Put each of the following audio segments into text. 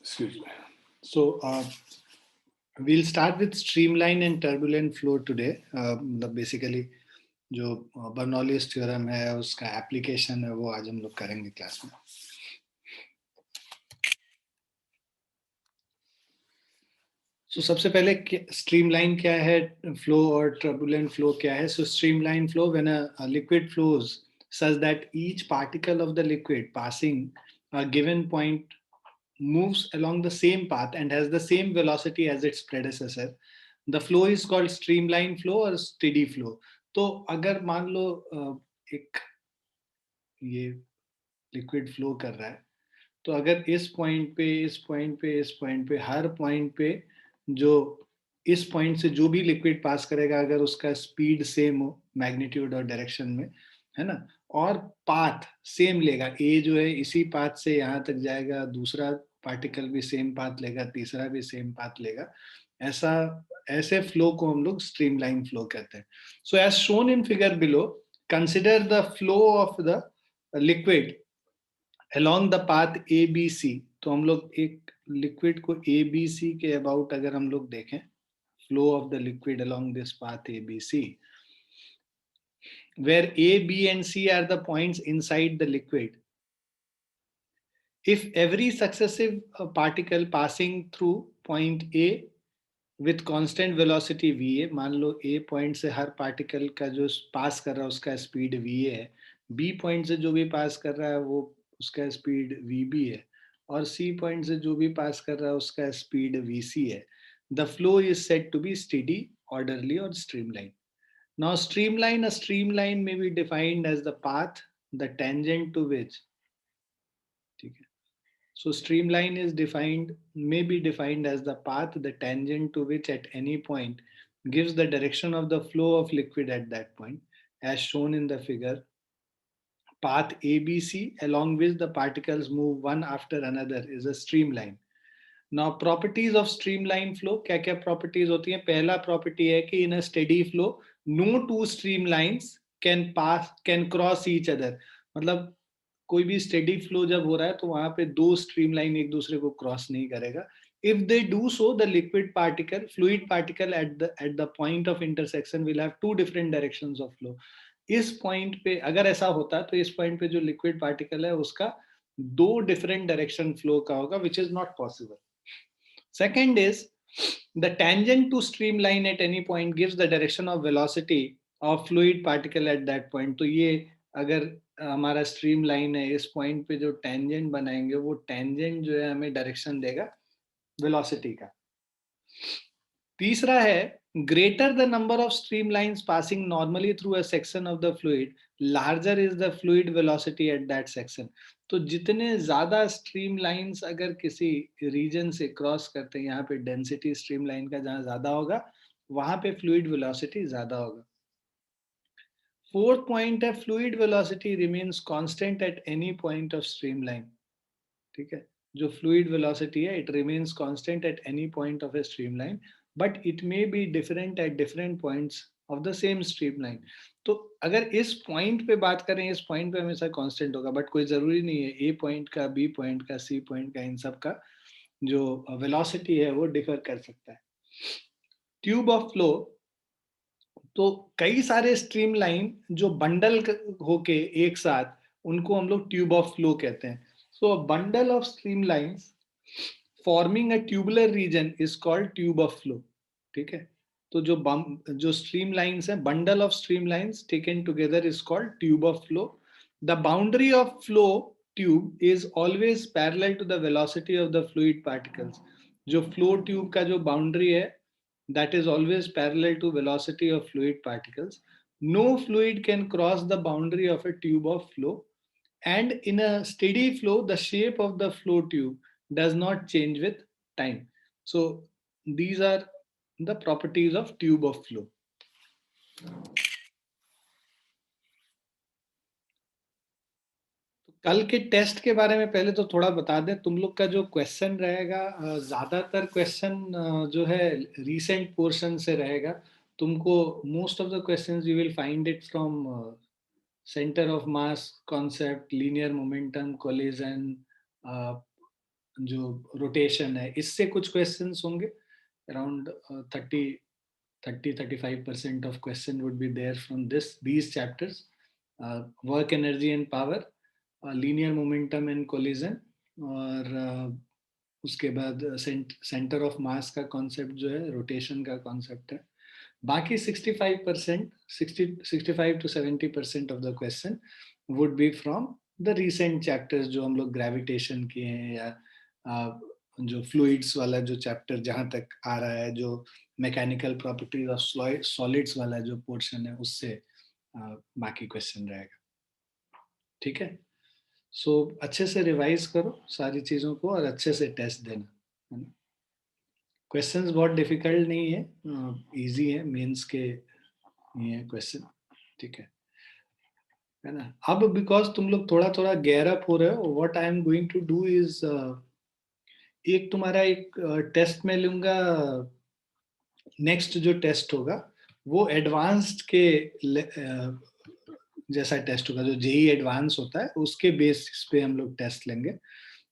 Excuse me. So we'll start with streamline and turbulent flow today. Basically जो Bernoulli's theorem है उसका application है वो आज हम लोग करेंगे क्लास में. So सबसे पहले स्ट्रीमलाइन क्या है, फ्लो और टर्बुलेंट फ्लो क्या है. So streamline flow when a liquid flows such that each particle of the liquid passing a given point moves along the same path and has the same velocity as its predecessor. The flow is called streamline flow or steady flow. तो अगर मान लो एक ये liquid flow कर रहा है, तो अगर इस पॉइंट पे इस पॉइंट पे इस पॉइंट पे हर पॉइंट पे जो इस पॉइंट से जो भी लिक्विड पास करेगा अगर उसका स्पीड सेम हो मैग्नीट्यूड और डायरेक्शन में, है ना, और पाथ सेम लेगा, ए जो है इसी पाथ से यहाँ तक जाएगा, दूसरा पार्टिकल भी सेम पाथ लेगा, तीसरा भी सेम पाथ लेगा, ऐसा ऐसे फ्लो को हम लोग स्ट्रीमलाइन फ्लो कहते हैं. So as shown in figure below, consider the flow of the liquid along the path ABC. तो हम लोग एक लिक्विड को ABC के अबाउट अगर हम लोग देखें, flow of the liquid along this path ABC, where A, B and C are the points inside the liquid. If every successive particle passing through point A with constant velocity VA, मान लो A point से हर particle का जो पास कर रहा है उसका speed VA है, B point से जो भी पास कर रहा है वो उसका स्पीड VB है, और C पॉइंट से जो भी पास कर रहा है उसका स्पीड VC है. The flow is said to be steady, orderly or streamline. Now streamline, a streamline may be defined as the path, the tangent to which, ठीक है. So streamline is defined, may be defined as the path, the tangent to which at any point gives the direction of the flow of liquid at that point, as shown in the figure. Path ABC along which the particles move one after another is a streamline. Now properties of streamline flow, क्या क्या properties होती हैं. पहला property है कि in a steady flow no two streamlines can cross each other. मतलब कोई भी स्टेडी फ्लो जब हो रहा है तो वहां पे दो स्ट्रीमलाइन एक दूसरे को क्रॉस नहीं करेगा. If they do so the liquid particle fluid particle at the point of intersection will have two different directions of flow. इस पॉइंट पे अगर ऐसा होता तो इस पॉइंट पे जो लिक्विड पार्टिकल है उसका दो डिफरेंट डायरेक्शन फ्लो का होगा, which is not possible. Second is the tangent to streamline at any point gives the direction of velocity of fluid particle at that point. तो ये अगर हमारा स्ट्रीम लाइन है, इस पॉइंट पे जो टेंजेंट बनाएंगे वो टेंजेंट जो है हमें डायरेक्शन देगा वेलोसिटी का. तीसरा है greater the number of streamlines passing normally through a section of the fluid, larger is the fluid velocity at that section. तो जितने ज्यादा स्ट्रीमलाइंस अगर किसी रीजन से क्रॉस करते हैं, यहाँ पे डेंसिटी स्ट्रीमलाइन का जहां ज्यादा होगा वहां पे फ्लूइड वेलोसिटी ज्यादा होगा. फोर्थ पॉइंट है fluid velocity remains constant eight any point of streamline. ठीक है, जो फ्लूइड वेलोसिटी है it remains constant eight any point of A streamline, but it may be different at different points of the same streamline. तो अगर इस point पे बात करें, इस पॉइंट पे हमेशा कांस्टेंट होगा, बट कोई जरूरी नहीं है. ए पॉइंट का, बी पॉइंट का, सी पॉइंट का, इन सब का जो वेलोसिटी है वो डिफर कर सकता है. ट्यूब ऑफ फ्लो, तो कई सारे स्ट्रीमलाइन जो बंडल होके एक साथ, उनको हम लोग ट्यूब ऑफ फ्लो कहते हैं. So a bundle of streamlines forming a tubular region is called tube of flow. ठीक है, तो जो स्ट्रीमलाइंस है, bundle of streamlines taken together is called tube of flow. The boundary of flow tube is always parallel to the velocity of the fluid particles. जो flow tube का जो boundary है that is always parallel to velocity of fluid particles. No fluid can cross the boundary of a tube of flow, and in a steady flow the shape of the flow tube does not change with time. So these are the properties of tube of flow. कल के test के बारे में पहले तो थोड़ा बता दें. तुम लोग का जो क्वेश्चन रहेगा, ज्यादातर क्वेश्चन जो है रीसेंट पोर्शन से रहेगा. तुमको most of the questions you will find it from centre of mass concept, linear momentum, collision, जो रोटेशन है, इससे कुछ क्वेश्चंस होंगे. Around 35% of question would be there from these chapters. Work, energy and power, linear momentum and collision, और उसके बाद centre of mass का concept जो है, रोटेशन का कॉन्सेप्ट है. बाकी 65 to 70% of the question would be from the recent chapters जो हम लोग ग्रेविटेशन किए हैं, या जो फ्लूइड्स वाला जो चैप्टर जहां तक आ रहा है, जो मैकेनिकल प्रॉपर्टीज ऑफ सॉलिड्स वाला जो पोर्शन है, उससे बाकी क्वेश्चन रहेगा. ठीक है. सो अच्छे से रिवाइज करो सारी चीजों को और अच्छे से टेस्ट देना. क्वेश्चंस बहुत डिफिकल्ट नहीं है, इजी है, मेंस के ये है क्वेश्चन. ठीक है ना. अब बिकॉज तुम लोग थोड़ा थोड़ा गेयर अप हो रहे हो, what I am going to do is, एक तुम्हारा एक टेस्ट में लूंगा. नेक्स्ट जो टेस्ट होगा वो एडवांस्ड के जैसा टेस्ट होगा, जो जेई एडवांस होता है उसके बेसिस पे हम लोग टेस्ट लेंगे.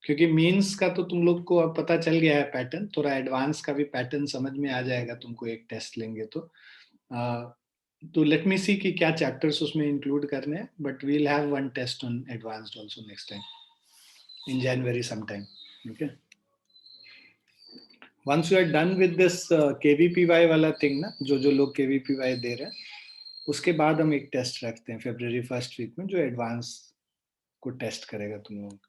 क्योंकि मेंस का तो तुम लोग को अब पता चल गया है पैटर्न, थोड़ा एडवांस का भी पैटर्न समझ में आ जाएगा तुमको एक टेस्ट लेंगे तो लेट मी सी कि क्या चैप्टर्स उसमें इंक्लूड करने हैं. But we will have one test on advanced also next time in January sometime. Okay. once you are done with this KVPY वाला थिंग ना, जो लोग KVPY दे रहे हैं, उसके बाद हम एक टेस्ट रखते हैं February 1st वीक में, जो एडवांस को टेस्ट करेगा तुम लोगों को.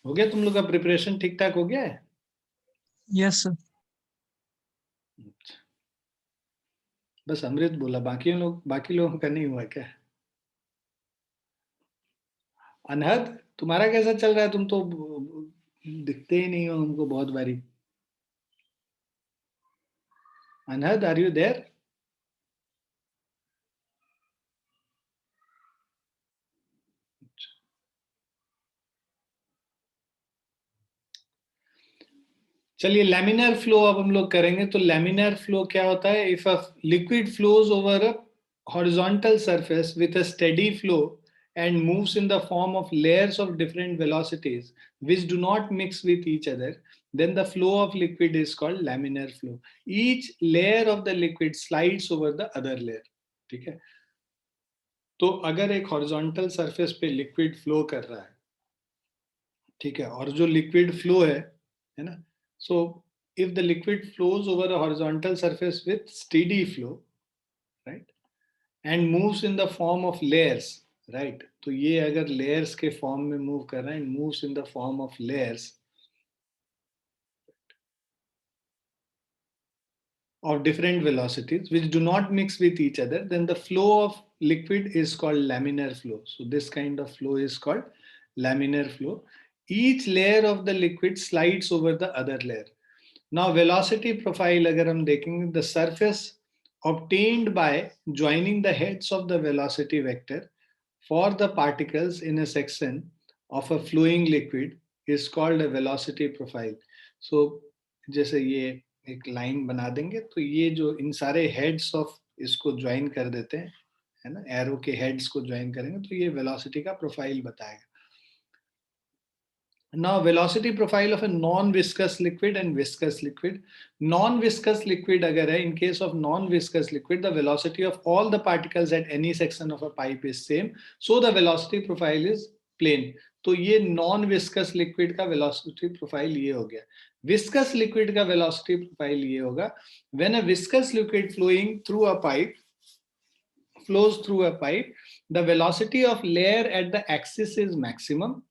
हो गया तुम लोग का प्रिपरेशन ठीक ठाक हो गया है? Yes sir. बस अमृत बोला, बाकी लोगों का नहीं हुआ क्या? अनहद, तुम्हारा कैसा चल रहा है? तुम तो दिखते ही नहीं हो हमको बहुत बारी. अनहद, आर यू देयर? चलिए लैमिनार फ्लो अब हम लोग करेंगे. तो लैमिनार फ्लो क्या होता है? If a liquid flows over a horizontal surface with a steady flow and moves in the form of layers of different velocities which do not mix with each other, then the flow of liquid is called laminar flow. Each layer of the liquid slides over the other layer. ठीक है. तो अगर एक horizontal surface पे liquid flow कर रहा है, ठीक है, और जो लिक्विड फ्लो है ना, so if the liquid flows over a horizontal surface with steady flow, right, and moves in the form of layers, right, तो ये अगर लेयर्स के फॉर्म में मूव कर रहा है, moves in the form of layers of different velocities which do not mix with each other, then the flow of liquid is called laminar flow. So this kind of flow is called laminar flow. Each layer of the liquid slides over the other layer. Now velocity profile agar hum dekhenge, the surface obtained by joining the heads of the velocity vector for the particles in a section of a flowing liquid is called a velocity profile. So जैसे ये एक line बना देंगे, तो ये जो इन सारे heads of इसको ज्वाइन कर देते हैं, है ना, एरो के हेड्स को ज्वाइन करेंगे तो ये वेलोसिटी का प्रोफाइल बताएगा. Now velocity profile of a non-viscous liquid and viscous liquid. Non-viscous liquid अगर है, in case of non-viscous liquid, the velocity of all the particles at any section of a pipe is same, so the velocity profile is plane. तो ये non-viscous liquid का velocity profile ये हो गया. Viscous liquid का velocity profile ये होगा. When a viscous liquid flowing through a pipe flows through a pipe, the velocity of layer at the axis is maximum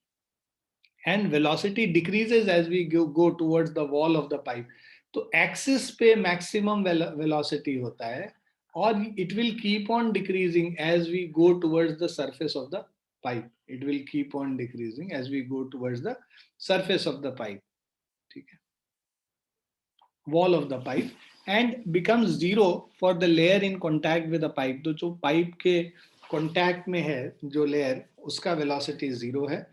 and velocity decreases as we go towards the wall of the pipe. तो axis पे maximum velocity होता है और it will keep on decreasing as we go towards the surface of the pipe. It will keep on decreasing as we go towards the surface of the pipe. ठीक है, wall of the pipe, and becomes zero for the layer in contact with the pipe. तो जो pipe के contact में है जो layer, उसका velocity zero है.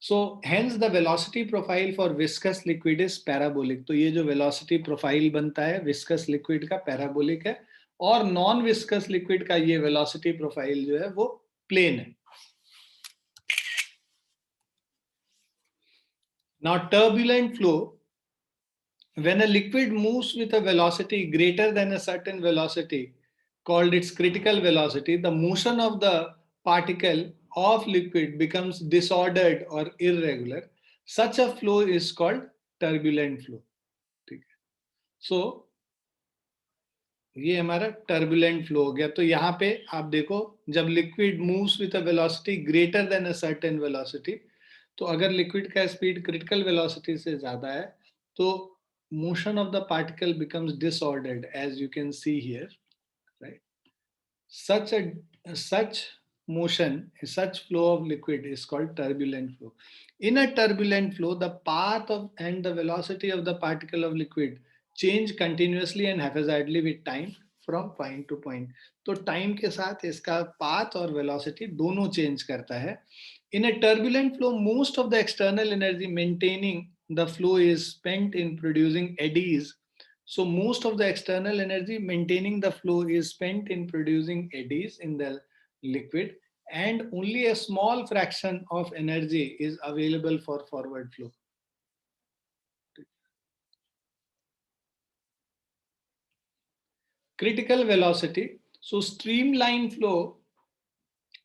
So hence the velocity profile for viscous liquid is parabolic. तो ये जो velocity profile बनता है viscous liquid का parabolic है, और non viscous liquid का ये velocity profile जो है वो plane है. Now turbulent flow, when a liquid moves with a velocity greater than a certain velocity called its critical velocity, the motion of the particle of liquid becomes disordered or irregular. Such a flow is called turbulent flow. ठीक है. So ये हमारा turbulent flow हो गया. तो यहाँ पे आप देखो, जब liquid moves with a velocity greater than a certain velocity, तो अगर लिक्विड का स्पीड क्रिटिकल वेलोसिटी से ज्यादा है तो motion of the particle becomes disordered, as you can see here, right. Such motion, such flow of liquid is called turbulent flow. In a turbulent flow, the path of and the velocity of the particle of liquid change continuously and haphazardly with time from point to point. तो time के साथ इसका path और velocity दोनों change करता है. In a turbulent flow, most of the external energy maintaining the flow is spent in producing eddies. So most of the external energy maintaining the flow is spent in producing eddies in the liquid, and only a small fraction of energy is available for forward flow. Critical velocity. So streamline flow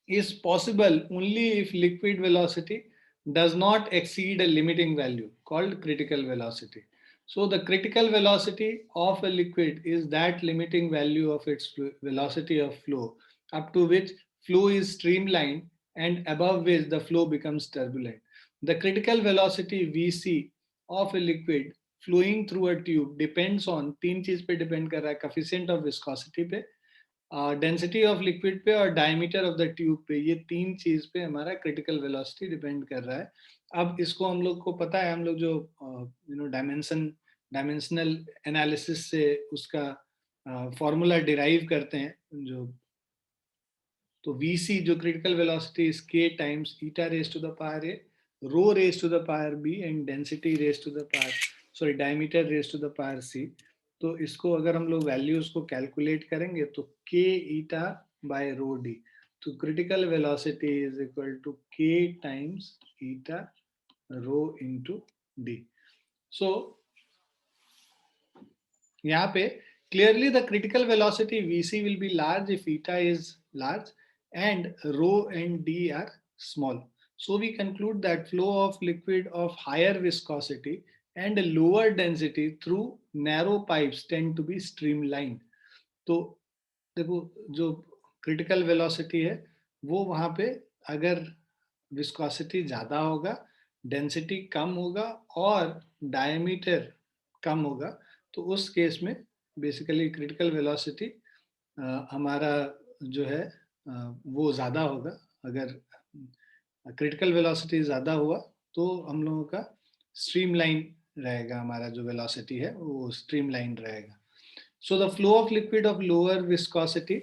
is possible only if liquid velocity does not exceed a limiting value called critical velocity. So the critical velocity of a liquid is that limiting value of its velocity of flow up to which flow is streamlined and above which the flow becomes turbulent. The critical velocity Vc of a liquid flowing through a tube depends on तीन चीज पे depend कर रहा है, coefficient of viscosity पे, density of liquid पे और diameter of the tube पे. ये तीन चीज पे हमारा क्रिटिकल वेलोसिटी डिपेंड कर रहा है. अब इसको हम लोग को पता है, हम लोग जो डायमेंशनल एनालिसिस से उसका फॉर्मूला डिराइव करते हैं, जो तो Vc जो critical velocity is k times eta raise to the power a, rho raise to the power b and density raise to the power diameter raise to the power c. तो इसको अगर हम लोग वैल्यूज को calculate करेंगे तो k eta by rho D. तो critical velocity is equal to k times eta rho into D. So यहाँ पे clearly the critical velocity Vc will be large if eta is large and rho and d are small. So we conclude that flow of liquid of higher viscosity and lower density through narrow pipes tend to be streamlined. तो देखो, जो critical velocity है वो वहां पे अगर viscosity ज्यादा होगा, density कम होगा और diameter कम होगा, तो उस केस में बेसिकली क्रिटिकल वेलोसिटी हमारा जो है वो ज़्यादा होगा. अगर क्रिटिकल वेलोसिटी ज़्यादा हुआ तो हम लोगों का स्ट्रीमलाइन रहेगा, हमारा जो वेलोसिटी है वो स्ट्रीमलाइन रहेगा. So the flow of liquid of lower viscosity,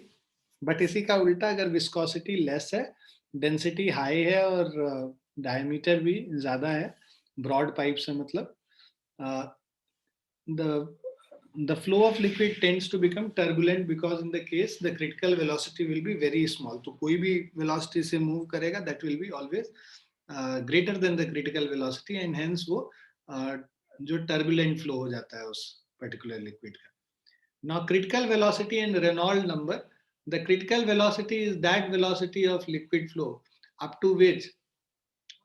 but इसी का उल्टा, अगर विस्कोसिटी लेस है, डेंसिटी हाई है और डायमीटर भी ज़्यादा है, ब्रॉड पाइप से मतलब, the flow of liquid tends to become turbulent because in the case the critical velocity will be very small. तो कोई भी velocity से move करेगा that will be always greater than the critical velocity and hence वो जो turbulent flow हो जाता है उस particular liquid का. Now critical velocity and Reynolds number. The critical velocity is that velocity of liquid flow up to which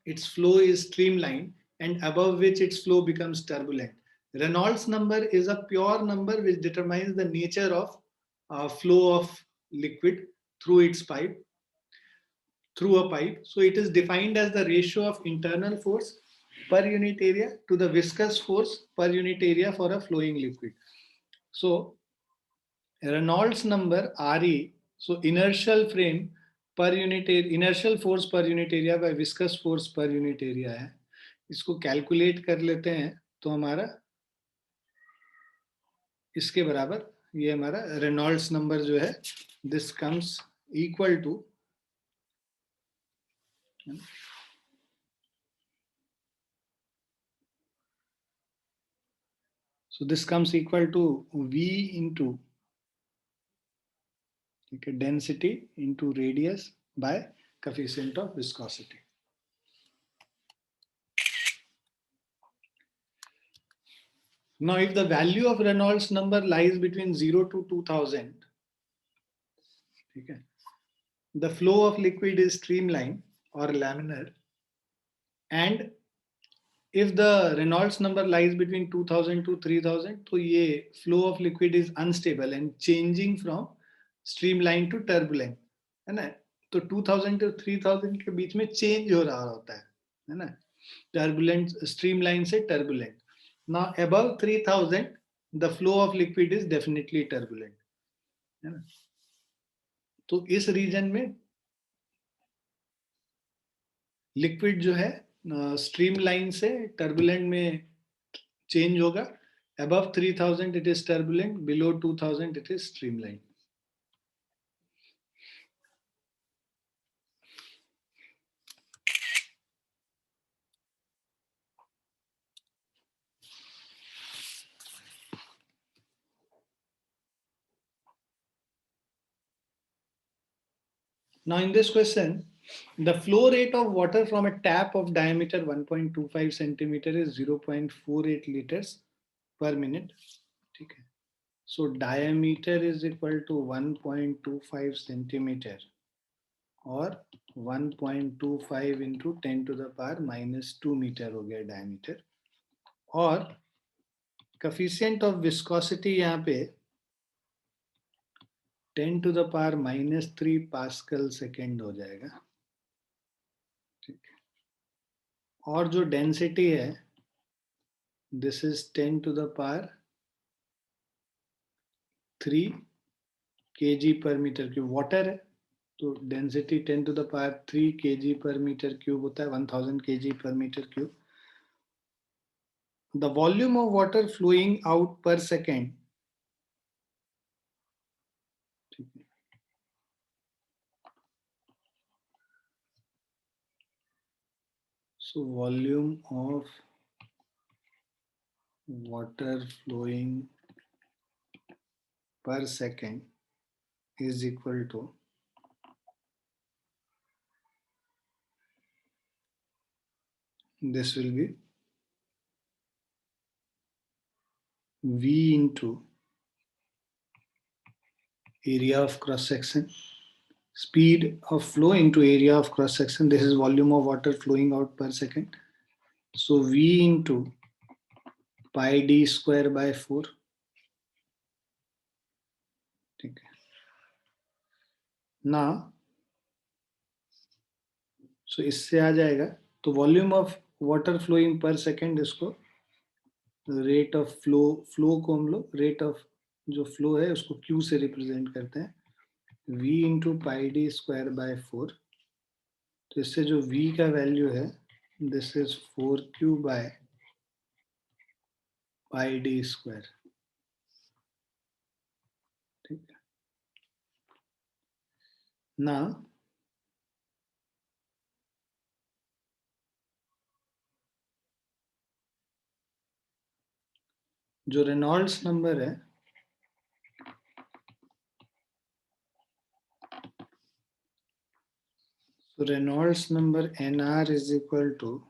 its flow is streamlined and above which its flow becomes turbulent. Reynolds number is a pure number which determines the nature of flow of liquid through its pipe, through a pipe. So it is defined as the ratio of internal force per unit area to the viscous force per unit area for a flowing liquid. So Reynolds number RE, so inertial frame per unit area, inertial force per unit area by viscous force per unit area है. इसको calculate कर लेते हैं तो हमारा इसके बराबर ये हमारा रेनॉल्ड्स नंबर जो है, this comes equal to So this comes equal to V into density into radius by coefficient of viscosity. Now, if the value of Reynolds number lies between 0 to 2000, okay, the flow of liquid is streamline or laminar, and if the Reynolds number lies between 2000 to 3000, तो ये flow of liquid is unstable and changing from streamline to turbulent, है ना? तो 2000 to 3000 के बीच में change हो रहा होता है ना? Turbulent, streamline से turbulent. Now above 3000, the flow of liquid is definitely turbulent, है ना? तो इस रीजन में लिक्विड जो है स्ट्रीमलाइन से टर्बुलेंट में चेंज होगा. Above 3000 it is turbulent, below 2000 it is streamline. Now in this question, the flow rate of water from a tap of diameter 1.25 centimeter is 0.48 liters per minute. Okay. So diameter is equal to 1.25 centimeter or 1.25 into 10 to the power minus 2 meter हो गया diameter. और coefficient of viscosity यहाँ पे 10 to the power minus 3 pascal second हो जाएगा. ठीक है. और जो डेंसिटी है this is 10 to the power 3 kg per meter cube. Water है तो density 10 to the power 3 kg per meter cube होता है, 1000 kg per meter cube. The volume of water flowing out per second, so volume of water flowing per second is equal to this will be V into area of cross section, speed of flow into area of cross section. This is volume of water flowing out per second. So V into pi d square by 4. ठीक है. ना so इससे आ जाएगा तो volume of water flowing per second, इसको rate of flow को हम लोग रेट ऑफ जो फ्लो है उसको Q से रिप्रेजेंट करते हैं. V into pi D square by 4. तो इससे जो V का वैल्यू है this is 4Q bye pi D square. ठीक है ना. जो रेनॉल्ड्स नंबर है so Reynolds number NR is equal to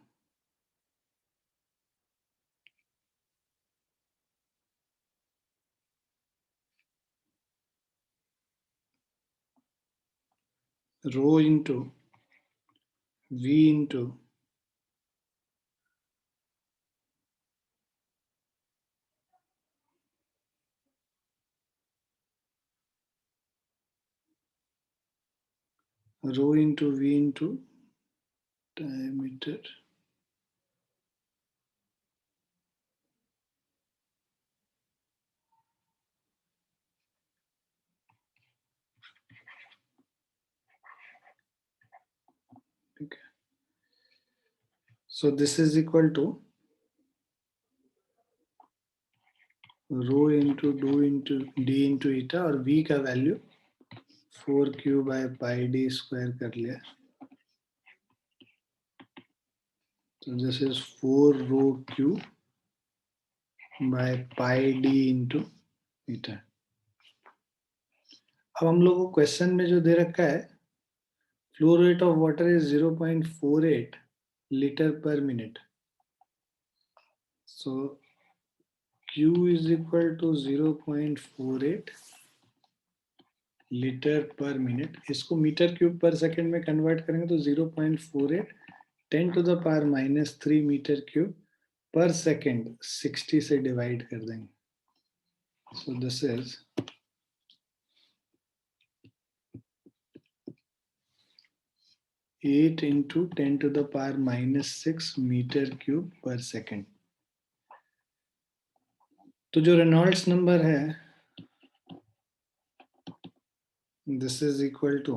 rho into V into rho into V into diameter. Okay. So this is equal to rho into d into eta और V का value 4Q by pi d square कर लिया. So this is 4 rho Q by pi D into meter. अब हम लोग को question में जो दे रखा है, flow rate of water is 0.48 litre per minute. So Q is equal to 0.48 litre per minute. इसको मीटर क्यूब पर सेकंड में कन्वर्ट करेंगे तो 0.48 10⁻³ मीटर क्यूब पर सेकंड 60 से डिवाइड कर देंगे। So this is 8 into 10⁻⁻6 metre cube per second. तो जो Reynolds number है, this is equal to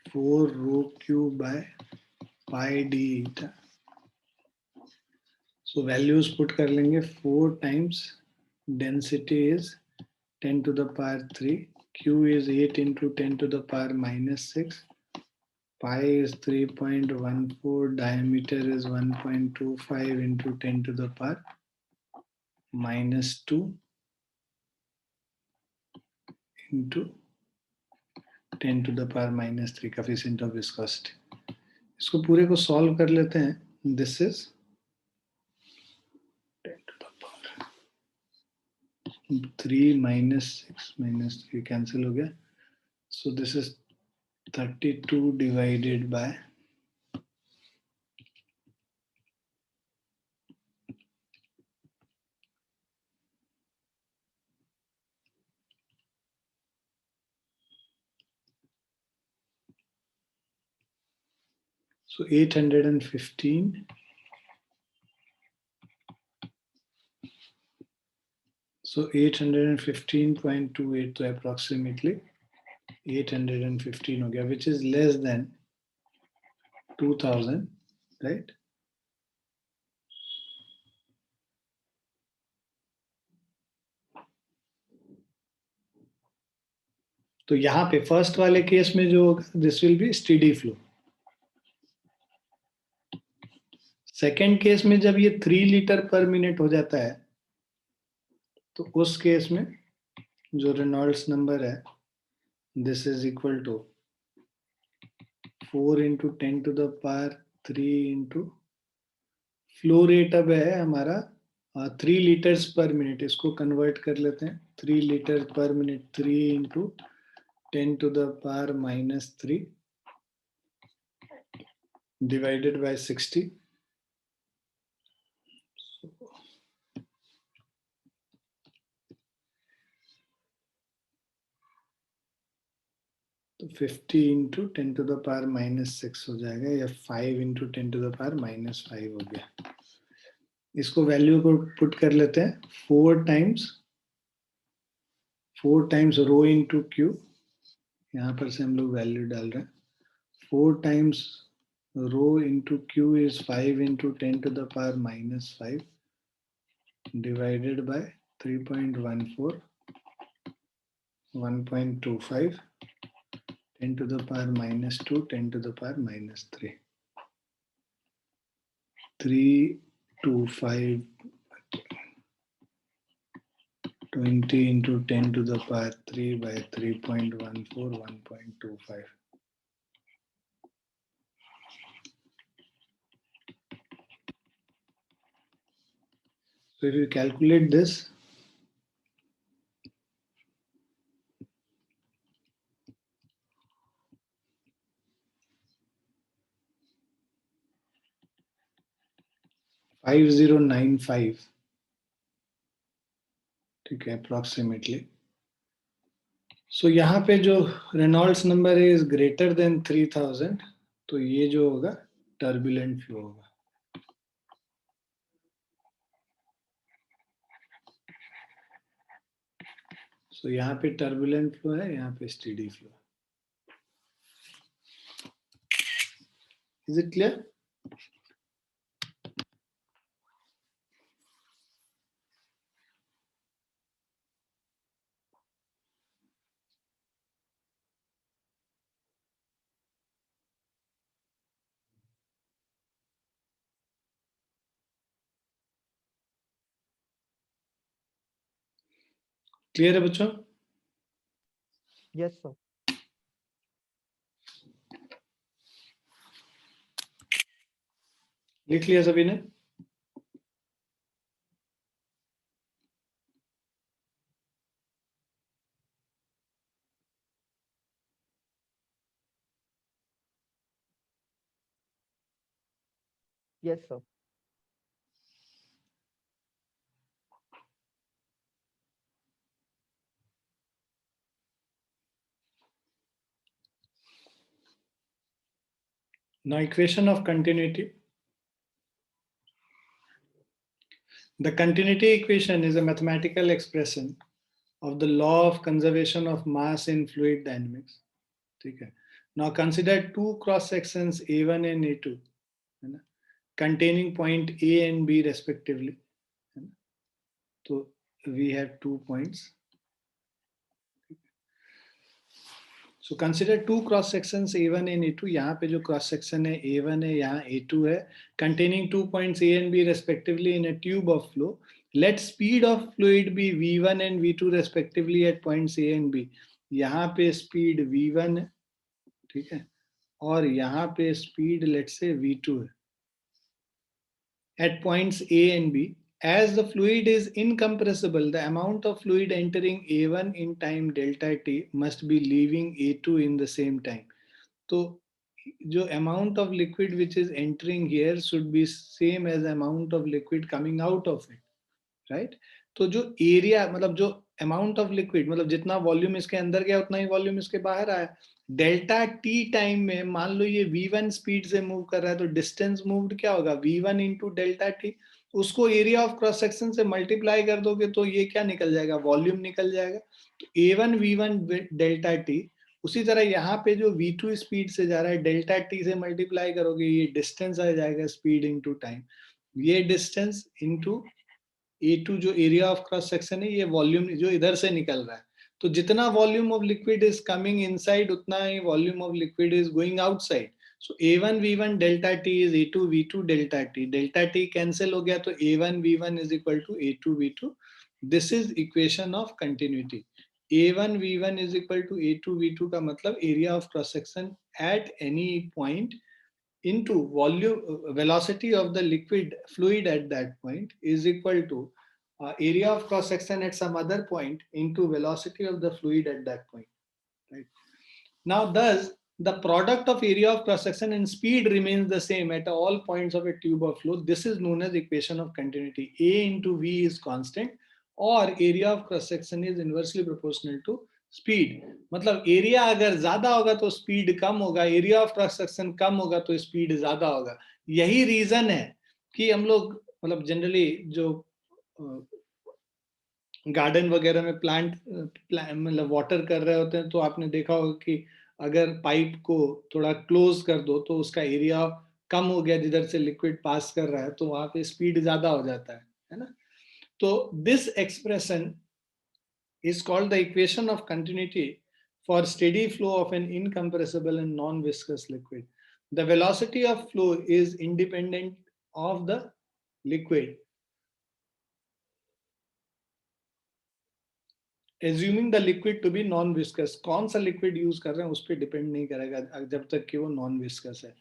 4 rho cube by pi D eta. So values put कर लेंगे। 4 times density is 10⁻³ Q is 8 into 10⁻⁻6, pi is 3.14, diameter is 1.25 into 10⁻⁻2 into 10⁻⁻3 coefficient of viscosity। इसको पूरे को solve कर लेते हैं। This is 10⁻3 -6 cancel हो गया। सो this is 32 divided by 815 So 815.28 तो approximately 815 हो गया, which is less than 2000, right? तो यहाँ पे फर्स्ट वाले केस में जो होगा, this will be steady flow. Second case में जब ये 3 लीटर पर मिनट हो जाता है, तो उस केस में जो रेनॉल्ड्स नंबर है, this is equal to 4 into 10⁻³ into flow rate अब है हमारा 3 लीटर्स पर मिनट। इसको कन्वर्ट कर लेते हैं। 3 litre per minute 3 into 10⁻³ divided by 60। तो 50 इंटू 10⁻⁻6 हो जाएगा, या 5 इंटू 10⁻⁻5 हो गया। इसको वैल्यू को पुट कर लेते हैं। 4 टाइम्स रो इंटू क्यू, यहाँ पर से हम लोग वैल्यू डाल रहे हैं। 4 times rho into Q is 5 into 10⁻⁻5 divided by 3.14, 1.25, 10⁻⁻2, 10⁻⁻3, 325, 20 into 10⁻³ by 3.14, 1.25। So if you calculate this, $5095, ठीक है, अप्रोक्सीमेटली। सो यहाँ पे जो Reynolds number is greater than 3000, तो ये जो होगा टर्बुलेंट फ्लो होगा। सो यहाँ पे टर्बुलेंट फ्लो है, यहाँ पे steady flow. Is it clear? Clear है बच्चों? Yes, sir. लिख लिया सभी ने? Yes, sir. Now equation of continuity. The continuity equation is a mathematical expression of the law of conservation of mass in fluid dynamics. ठीक है. Now consider two cross sections A1 and A2, है ना, containing point A and B respectively. है ना? तो we have 2 points. So consider two cross sections A1 and A2. यहाँ पे जो cross section है A1 है, यहाँ A2 है, containing 2 points A and B respectively in a tube of flow. Let speed of fluid be V1 and V2 respectively at points A and B. यहाँ पे speed V1 है, ठीक है, और यहाँ पे speed let's say V2 है at points A and B. As the fluid is incompressible, the amount of fluid entering A1 in time delta t must be leaving A2 in the same time. तो जो amount of liquid which is entering here should be same as amount of liquid coming out of it, right? तो जो area मतलब जो amount of liquid मतलब जितना volume इसके अंदर गया उतना ही वॉल्यूम इसके बाहर आया. डेल्टा टी टाइम में मान लो ये v1 स्पीड से मूव कर रहा है तो डिस्टेंस मूव्ड क्या होगा v1 इंटू डेल्टा टी. उसको एरिया ऑफ क्रॉस सेक्शन से मल्टीप्लाई कर दोगे तो ये क्या निकल जाएगा, वॉल्यूम निकल जाएगा. तो a1 v1 डेल्टा टी. उसी तरह यहाँ पे जो v2 स्पीड से जा रहा है डेल्टा टी से मल्टीप्लाई करोगे ये डिस्टेंस आ जाएगा स्पीड इंटू टाइम. ये डिस्टेंस इंटू A2 जो एरिया ऑफ क्रॉस सेक्शन है ये वॉल्यूम जो इधर से निकल रहा है. तो जितना volume of liquid is coming inside उतना ही volume of liquid is going outside. So A1 V1 delta T is A2 V2 delta T. Delta T cancel हो गया तो A1 V1 is equal to A2 V2. This is equation of continuity. A1 V1 is equal to A2 V2 का मतलब area of cross section at any point into volume velocity of the liquid fluid at that point is equal to area of cross section at some other point into velocity of the fluid at that point, right? Now thus the product of area of cross section and speed remains the same at all points of a tube of flow. This is known as equation of continuity. A into V is constant or area of cross section is inversely proportional to speed. मतलब area अगर ज्यादा होगा तो speed कम होगा, area of cross section कम होगा तो speed ज्यादा होगा. यही रीजन है कि हम लोग मतलब जनरली जो गार्डन वगैरह में प्लांट मतलब वाटर कर रहे होते हैं तो आपने देखा होगा कि अगर पाइप को थोड़ा क्लोज कर दो तो उसका एरिया कम हो गया जिधर से लिक्विड पास कर रहा है तो वहां पे स्पीड ज्यादा हो जाता है ना. तो this expression is called the equation of continuity for steady flow of an incompressible and non-viscous liquid. The velocity of flow is independent of the liquid. Assuming the liquid to be non-viscous, कौन सा liquid use कर रहे हैं उस पर depend नहीं करेगा जब तक कि वो non-viscous है.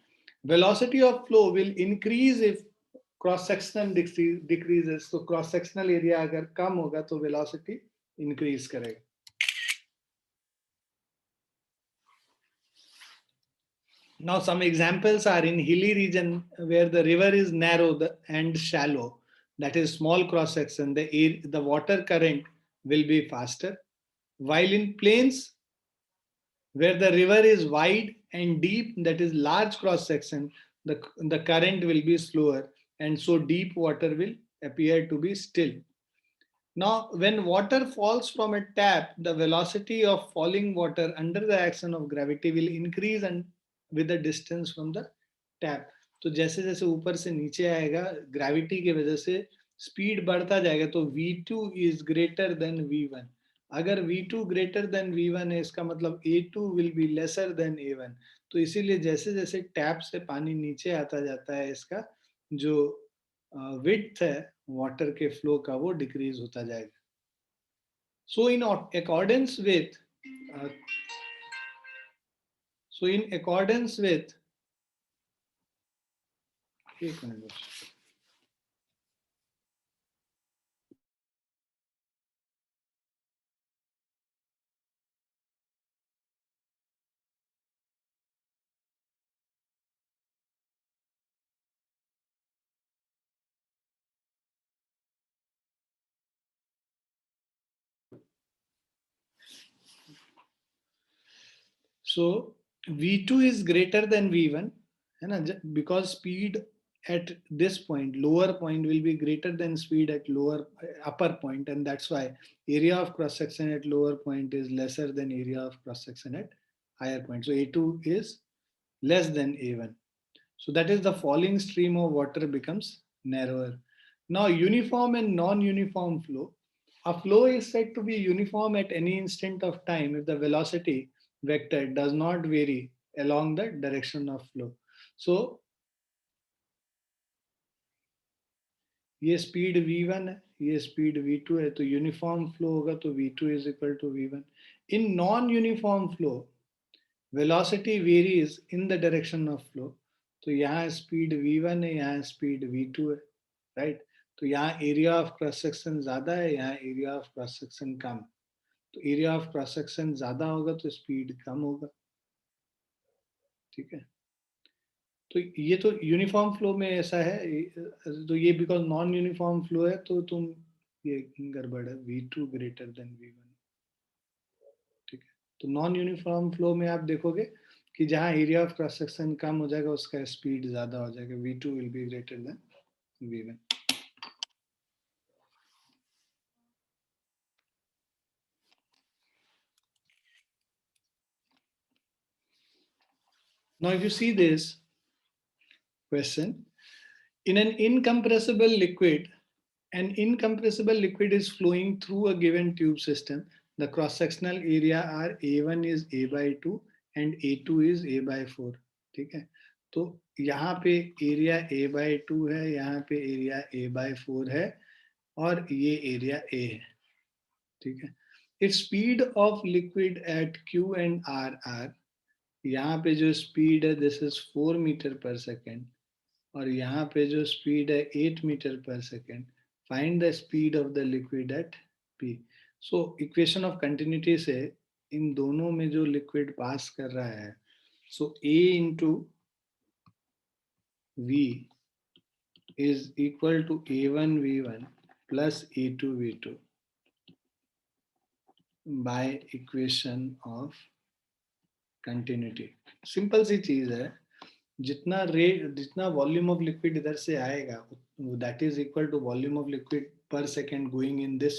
Velocity of flow will increase if cross section decreases. तो cross sectional area अगर कम होगा तो velocity increase करेगा. Now some examples are in hilly region where the river is narrow and shallow, that is small cross section, the water current will be faster. While in plains where the river is wide and deep, that is large cross section, the current will be slower and so deep water will appear to be still. Now when water falls from a tap, the velocity of falling water under the action of gravity will increase and with the distance from the tap. तो जैसे जैसे ऊपर से नीचे आएगा gravity की वजह से स्पीड बढ़ता जाएगा तो v2 is greater than v1. अगर v2 greater than v1 है इसका मतलब a2 will be lesser than a1. तो इसीलिए जैसे जैसे टैप से पानी नीचे आता जाता है इसका जो विड्थ है वाटर के फ्लो का वो डिक्रीज होता जाएगा. So in accordance with uh, एक मिनट बस. So V2 is greater than V1, है ना? Because speed at this point, lower point will be greater than speed at upper point, and that's why area of cross section at lower point is lesser than area of cross section at higher point. So A2 is less than A1. So that is the falling stream of water becomes narrower. Now uniform and non-uniform flow. A flow is said to be uniform at any instant of time if the velocity vector does not vary along the direction of flow. So ये speed v1 है, ये speed v2 है, तो uniform flow होगा तो v2 is equal to v1. In non-uniform flow, velocity varies in the direction of flow. तो यहाँ speed v1 है, यहाँ स्पीड v2 है, राइट? तो यहाँ एरिया ऑफ क्रॉस सेक्शन ज्यादा है, यहाँ एरिया ऑफ क्रॉस सेक्शन कम. तो एरिया ऑफ क्रॉस सेक्शन ज्यादा होगा तो स्पीड कम होगा. ठीक है, तो ये तो यूनिफॉर्म फ्लो में ऐसा है. तो ये बिकॉज नॉन यूनिफॉर्म फ्लो है तो तुम ये गड़बड़ है, v2 ग्रेटर देन v1. ठीक है, तो नॉन यूनिफॉर्म फ्लो में आप देखोगे कि जहां एरिया ऑफ क्रॉस सेक्शन कम हो जाएगा उसका स्पीड ज्यादा हो जाएगा, v2 will be greater than v1. Now if you see this question, in an incompressible liquid, an incompressible liquid is flowing through a given tube system. The cross-sectional area are A1 is A by 2 and A2 is A by 4. ठीक है, तो यहाँ पे area A by 2 है, यहाँ पे area A by 4 है, और ये एरिया A है. ठीक है, if speed of liquid eight Q and R, यहाँ पे जो स्पीड है this is 4 metre per second, और यहाँ पे जो स्पीड है 8 metre per second. Find the speed of the liquid at P. So equation of continuity से इन दोनों में जो लिक्विड पास कर रहा है, सो A into V is equal to A1 V1 plus A2 V2 by equation of continuity. Simple सी चीज है, जितना वॉल्यूम ऑफ लिक्विड इधर से आएगा that is equal to volume of liquid per second going in this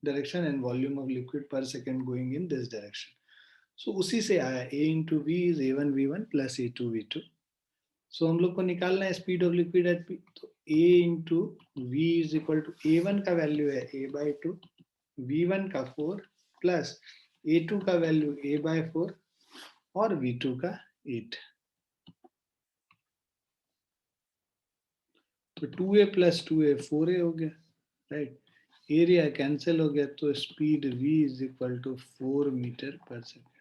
direction and volume of liquid per second going in this direction. So उसी से आया A into V is A1 V1 plus A2 V2. So हम लोग को निकालना है speed of liquid at P. तो A into V is equal to A1 का वैल्यू है A by 2, V1 का 4 प्लस A2 का वैल्यू A by 4 और V2 का 8. तो 2A प्लस 2A 4A हो गया, राइट? एरिया कैंसिल हो गया, तो speed V is equal to 4 metre per second.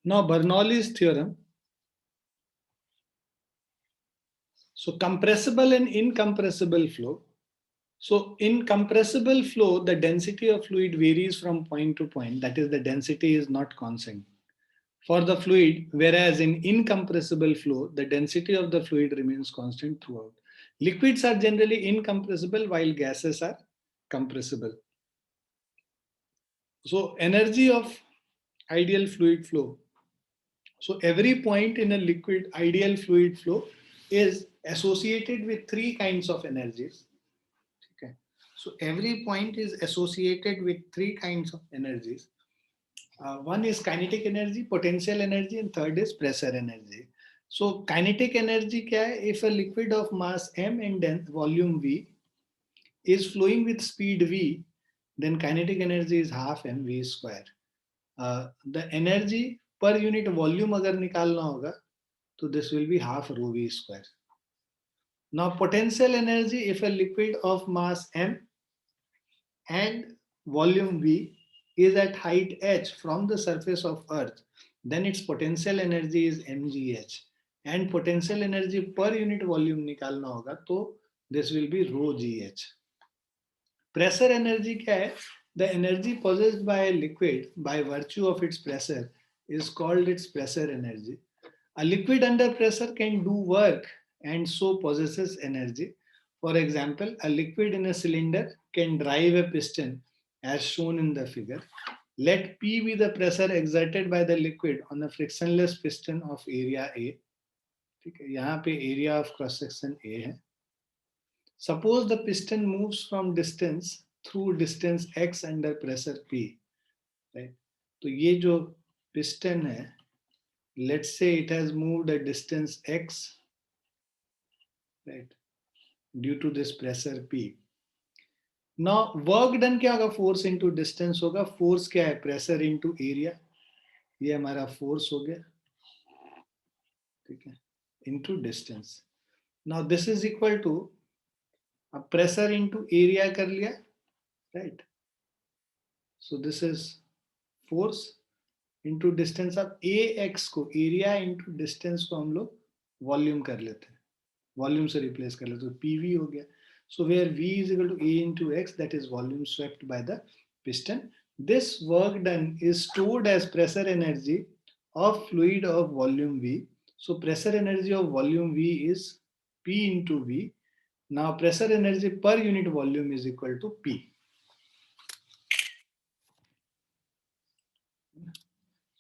Now Bernoulli's theorem. So compressible and incompressible flow. So in compressible flow, the density of fluid varies from point to point. That is, the density is not constant for the fluid, whereas in incompressible flow, the density of the fluid remains constant throughout. Liquids are generally incompressible while gases are compressible. So energy of ideal fluid flow. So every point in a liquid ideal fluid flow is associated with three kinds of energies. Okay. So every point is associated with three kinds of energies. One is kinetic energy, potential energy, and third is pressure energy. So kinetic energy kya hai? If a liquid of mass m and volume v is flowing with speed v, then kinetic energy is half mv square. The energy per unit volume अगर निकालना होगा तो this will be half rho v square. Now potential energy, if a liquid of mass m and volume v is at height h from the surface of earth, then its potential energy is mgh, and potential energy per unit volume निकालना होगा तो this will be rho gh. Pressure energy क्या है? The energy possessed by a liquid by virtue of its pressure is called its pressure energy. A liquid under pressure can do work and so possesses energy. For example, a liquid in a cylinder can drive a piston as shown in the figure. Let P be the pressure exerted by the liquid on a frictionless piston of area A. ठीक है, यहाँ पे area of cross section A है. Suppose the piston moves from distance through distance x under pressure P. Right? तो ये जो piston है, let's say it has moved a distance x, right, due to this pressure P. Now work done क्या होगा? Force into distance होगा. Force क्या है? Pressure into area. ये हमारा force हो गया, ठीक है, into distance. Now this is equal to अब pressure into area कर लिया, right? So this is force into distance. अब ax को area into distance को हम लोग वॉल्यूम कर लेते हैं, वॉल्यूम से रिप्लेस कर लेते हैं, तो pv हो गया. So where v is equal to a into x, that is volume swept by the piston. This work done is stored as pressure energy of fluid of volume v. So pressure energy of volume v is p into v. Now pressure energy per unit volume is equal to p.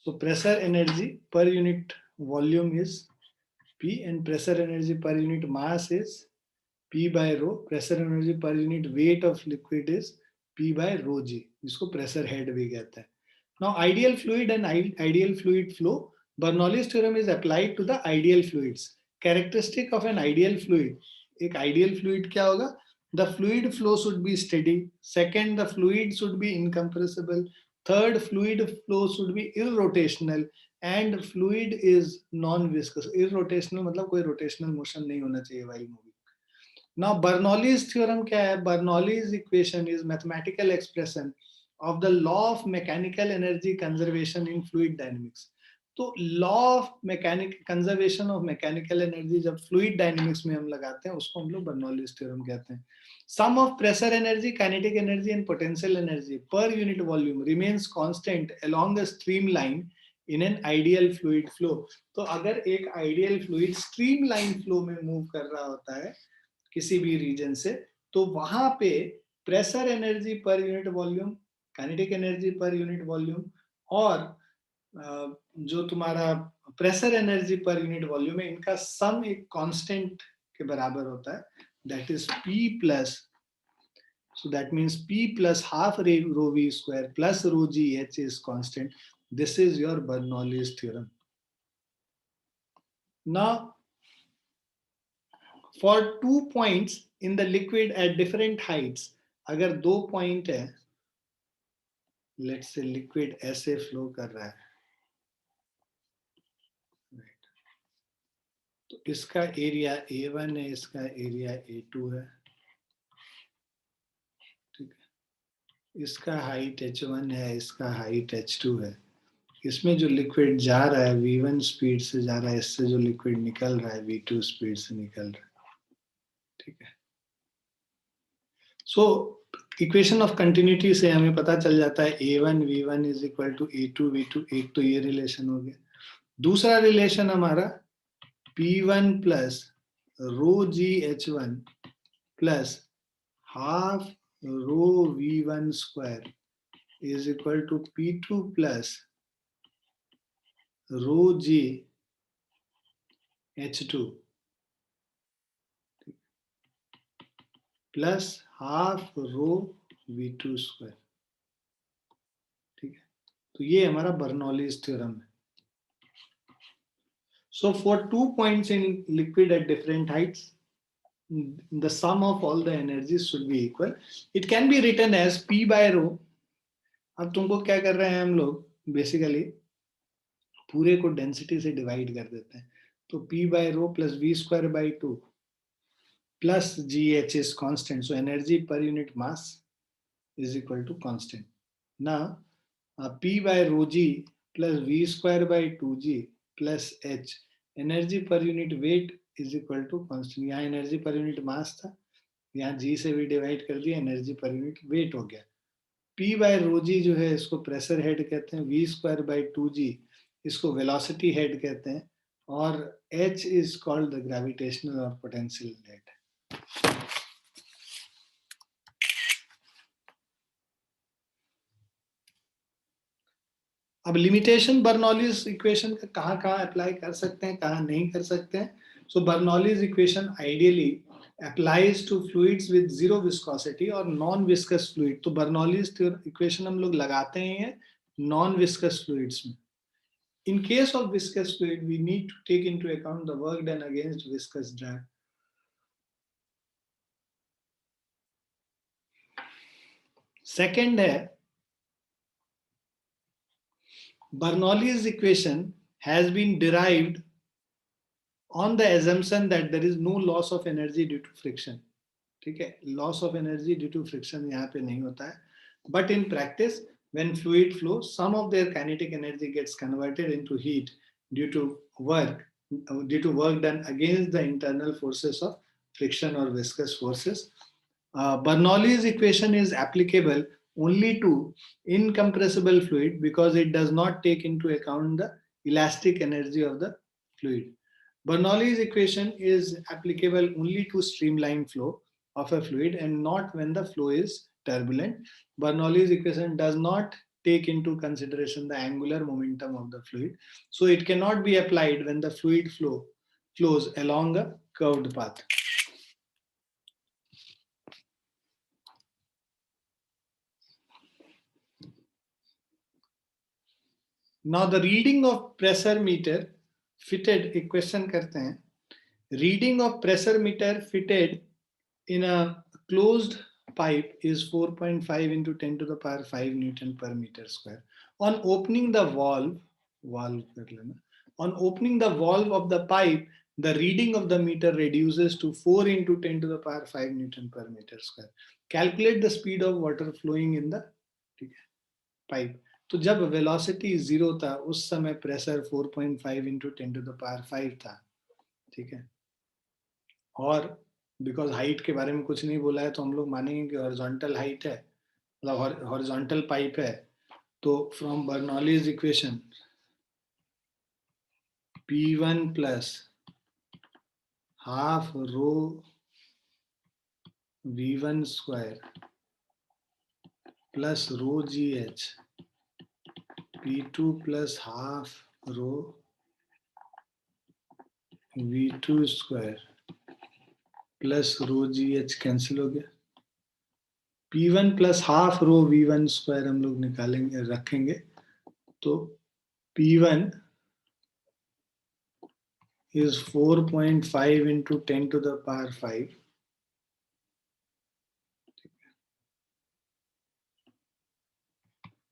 So pressure energy per unit volume is P, and pressure energy per unit mass is P by rho. Pressure energy per unit weight of liquid is P by rho g, जिसको pressure head भी कहते हैं. Now ideal fluid and ideal fluid flow. Bernoulli's theorem is applied to the ideal fluids. Characteristic of an ideal fluid. एक ideal fluid क्या होगा? The fluid flow should be steady. Second, the fluid should be incompressible. Third, fluid flow should be irrotational. And fluid is non-viscous. Irrotational मतलब कोई rotational motion नहीं होना चाहिए while moving. Now Bernoulli's theorem क्या है? Bernoulli's equation is mathematical expression of the law of mechanical energy conservation in fluid dynamics. तो law of mechanical conservation of mechanical energy जब fluid dynamics में हम लगाते हैं उसको हम लोग Bernoulli's theorem कहते हैं. Sum of pressure energy, kinetic energy and potential energy per unit volume remains constant along a streamline in an ideal fluid flow. तो अगर एक ideal fluid streamline flow में move कर रहा होता है किसी भी रीजन से, तो वहां पे pressure energy per unit volume, kinetic energy per unit volume और जो तुम्हारा pressure energy per unit volume है, इनका सम एक कांस्टेंट के बराबर होता है, that is P plus, so that means P plus half rho v square plus rho g h is constant. This is your Bernoulli's theorem. Now for 2 points in the liquid at different heights, अगर 2 point है, let's say liquid ऐसे flow कर रहा है, right. तो इसका area A1 है, इसका एरिया A2 है, ठीक है, इसका हाइट H1 है, इसका हाइट H2 है. इसमें जो लिक्विड जा रहा है V1 स्पीड से जा रहा है, इससे जो लिक्विड निकल रहा है V2 स्पीड से निकल रहा है, ठीक है. सो इक्वेशन ऑफ कंटिन्यूटी से हमें पता चल जाता है A1 V1 is equal to A2 V2. एक तो ये रिलेशन हो गया. दूसरा रिलेशन हमारा P1 plus rho g H1 plus half rho V1 square is equal to P2 plus rho g H2 plus half rho V2 square. ठीक है, तो ये हमारा बर्नौलीज थ्योरम है। So for 2 points in liquid at different heights, the sum of all the energies should be equal. It can be written as P by rho. अब तुमको क्या कर रहे हैं हम लोग, बेसिकली पूरे को डेंसिटी से डिवाइड कर देते हैं। तो P by rho plus V square by 2 plus GH is constant. So energy per unit mass is equal to constant. Now P by rho G plus V square by 2G plus H, energy per unit weight is equal to constant. यहाँ energy per unit mass था, यहाँ जी से भी divide कर दिया, energy per unit wait हो गया। P bye रो जी जो है इसको प्रेशर हेड कहते हैं, V स्क्वायर बाई 2G इसको वेलोसिटी हेड कहते हैं, और H is called the gravitational और पोटेंशियल हेड। अब लिमिटेशन बर्नौलीज इक्वेशन का कहाँ कहाँ अप्लाई कर सकते हैं, कहाँ नहीं कर सकते हैं। So Bernoulli's equation ideally applies to fluids with zero viscosity और नॉन विस्कस फ्लूइड। तो बर्नौलीज इक्वेशन हम लोग लगाते हैं नॉन विस्कस फ्लूइड्स में। In case of viscous fluid, we need to take into account the work done against viscous drag. Second है, Bernoulli's equation has been derived on the assumption that there is no loss of energy due to friction. ठीक है, loss of energy due to friction यहाँ पे नहीं होता है, but in practice when fluid flow, some of their kinetic energy gets converted into heat due to work done against the internal forces of friction or viscous forces. Bernoulli's equation is applicable only to incompressible fluid because it does not take into account the elastic energy of the fluid. Bernoulli's equation is applicable only to streamline flow of a fluid and not when the flow is turbulent. Bernoulli's equation does not take into consideration the angular momentum of the fluid, so it cannot be applied when the fluid flows along a curved path. Now the reading of pressure meter fitted, एक question करते हैं, reading of pressure meter fitted in a closed pipe is 4.5 into 10 to the power 5 Newton per meter square. On opening the valve of the pipe, the reading of the meter reduces to 4 into 10 to the power 5 Newton per meter square. Calculate the speed of water flowing in the pipe. तो जब velocity 0 था उस समय pressure 4.5 into 10 to the power 5 था, ठीक है। और because height के बारे में कुछ नहीं बोला है तो हम लोग मानेंगे कि हॉरिजॉन्टल हाइट है, मतलब हॉरिजॉन्टल पाइप है। तो from Bernoulli's equation P1 plus half rho V1 square plus row GH P2 plus half rho V2 square plus row GH cancel हो गया। P1 plus half rho V1 square हम लोग निकालेंगे, रखेंगे, तो P1 is 4.5 into 10 to the power 5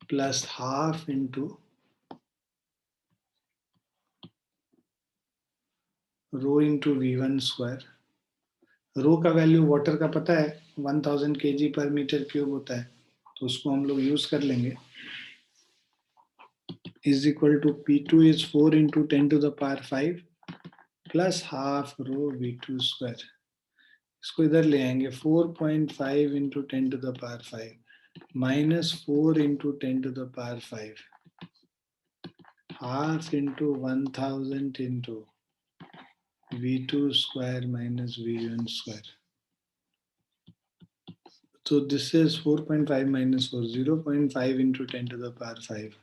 plus half into rho into V1 square. रो का value water का पता है 1000 kg पर मीटर क्यूब होता है, तो उसको हम लोग यूज कर लेंगे, is equal to P2 is 4 into 10 to the power 5 plus half rho V2 square. इसको इधर ले आएंगे, 4.5 into 10 to the power 5 minus 4 into 10 to the power 5 half into 1000 into V2 square minus V1 square. So this is 4.5 minus 4, 0.5 into 10 to the power 5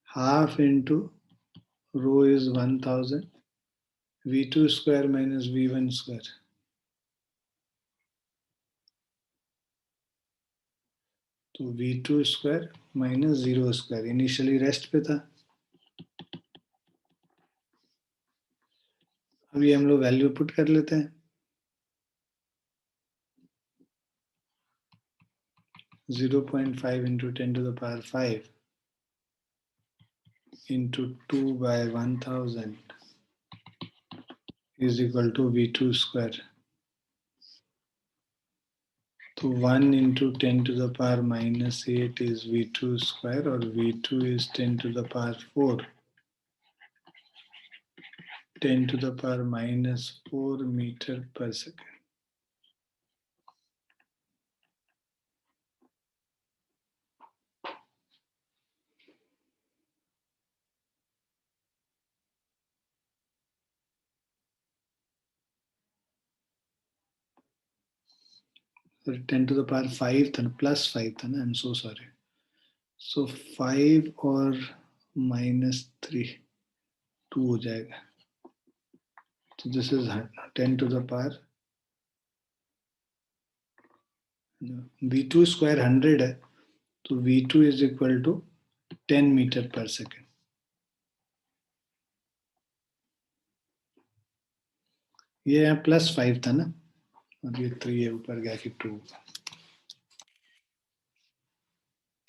half into rho is 1000, V2 square minus V1 square. तो V2 square minus 0 square. Initially rest पे था, अभी हम लोग value put कर लेते हैं. 0.5 into 10 to the power 5 into 2 by 1000 is equal to V2 square. So 1 into 10 to the power minus 8 is V2 square, or V2 is 10 to the power 4. 10 to the power minus 4 meter per second. So 10 to the power 5 था, plus 5 था ना, I'm so sorry. So 5 और minus 3, 2 हो जाएगा. So this is 10 to the power. V2 square 100 है, तो V2 is equal to 10 meter per second. ये यहाँ प्लस 5 था ना, और ये 3 है, ऊपर गया कि 2.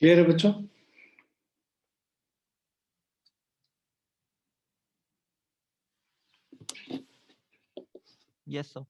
क्लियर है बच्चों? Yes, sir.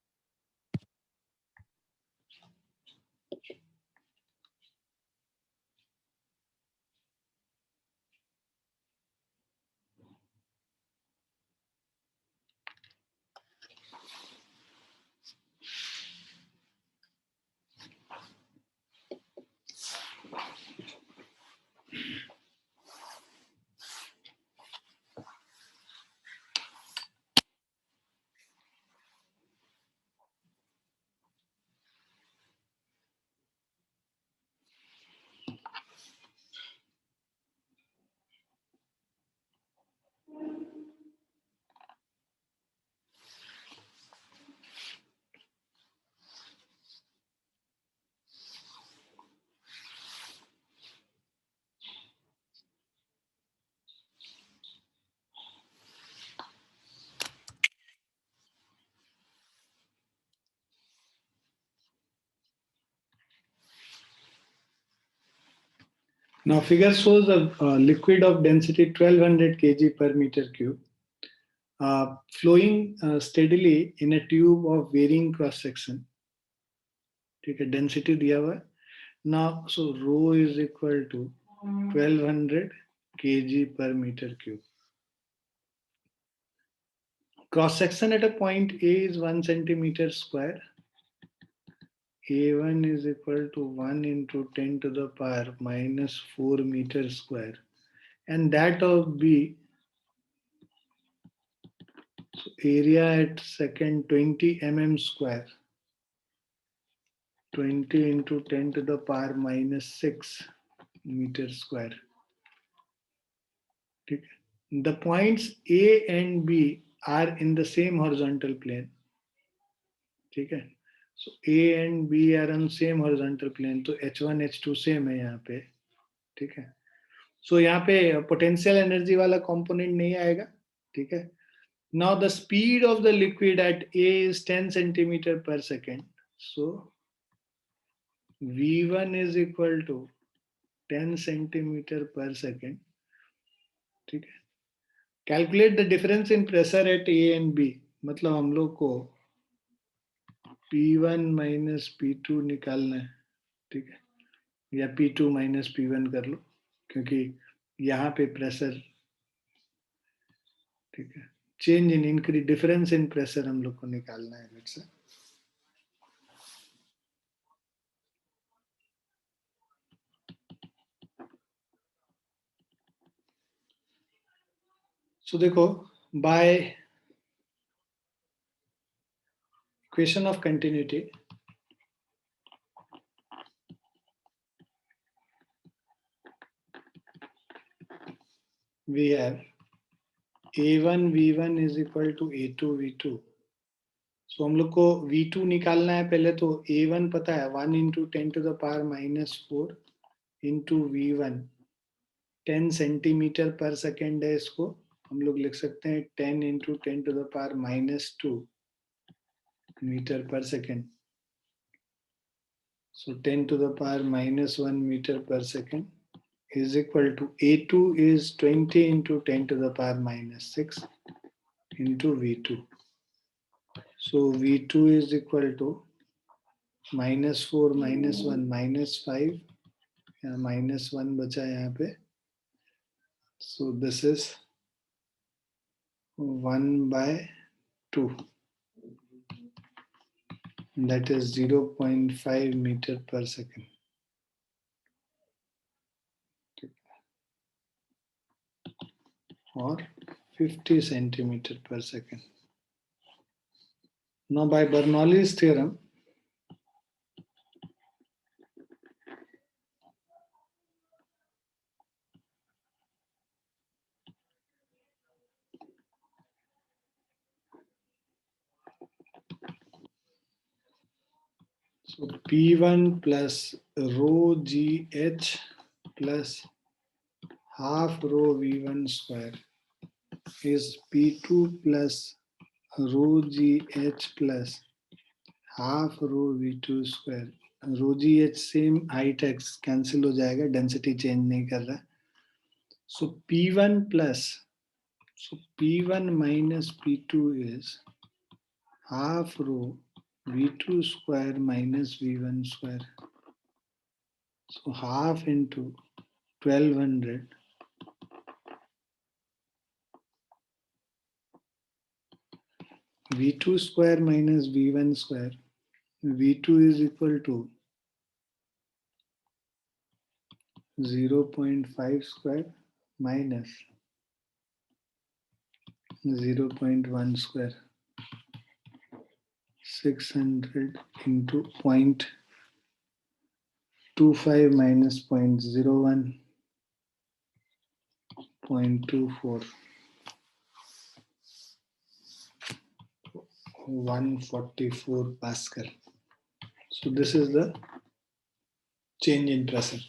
Now figure shows a liquid of density 1200 kg per meter cube flowing steadily in a tube of varying cross section. ठीक है, डेंसिटी दिया हुआ है. Now so rho is equal to 1200 kg per meter cube. Cross section at a point A is 1 centimeter square. A1 is equal to 1 into 10 to the power minus 4 meter square. And that of B, so area at second 20 mm square. 20 into 10 to the power minus 6 meter square. The points A and B are in the same horizontal plane. ठीक है, so A and B are on same horizontal plane, तो H1 H2 same है यहाँ पे. ठीक है, so यहाँ पे potential energy वाला component नहीं आएगा. ठीक है, now the speed of the liquid at A is 10 centimeter per second, so V1 is equal to 10 centimeter per second. ठीक है, calculate the difference in pressure at A and B. मतलब हम लोग को P1 माइनस P2 निकालना है. ठीक है, या P2 माइनस P1 कर लो, क्योंकि यहाँ पे प्रेशर. ठीक है, change in increase difference in pressure हम लोग को निकालना है. लेट्स से सो देखो, by equation of continuity we have A1 V1 is equal to A2 V2. So हम लोग को V2 निकालना है. पहले तो A1 पता है 1 इंटू 10⁻⁻⁴ इंटू V1 10 सेंटीमीटर पर सेकेंड है. इसको हम लोग लिख सकते हैं 10 into 10⁻⁻2 metre per second. So 10 to the power minus 1 meter per second is equal to A2 is 20 into 10 to the power minus 6 into V2. So V2 is equal to minus 4 minus 1 minus 5 या minus 1 बचा यहाँ पे. So this is 1 by 2. That is 0.5 meter per second. Or 50 centimeter per second. Now by Bernoulli's theorem, so P1 plus rho GH plus half rho V1 square is P2 plus rho GH plus half rho V2 square. Rho GH same height है, cancel हो जाएगा, density change नहीं कर रहा. So P1 plus, so P1 minus P2 is half rho V2 square minus V1 square. So half into 1200 V2 square minus V1 square. V2 is equal to 0.5 square minus 0.1 square. 600 into 0.25 minus 0.01, 0.24. 144 Pascal. So this is the change in pressure.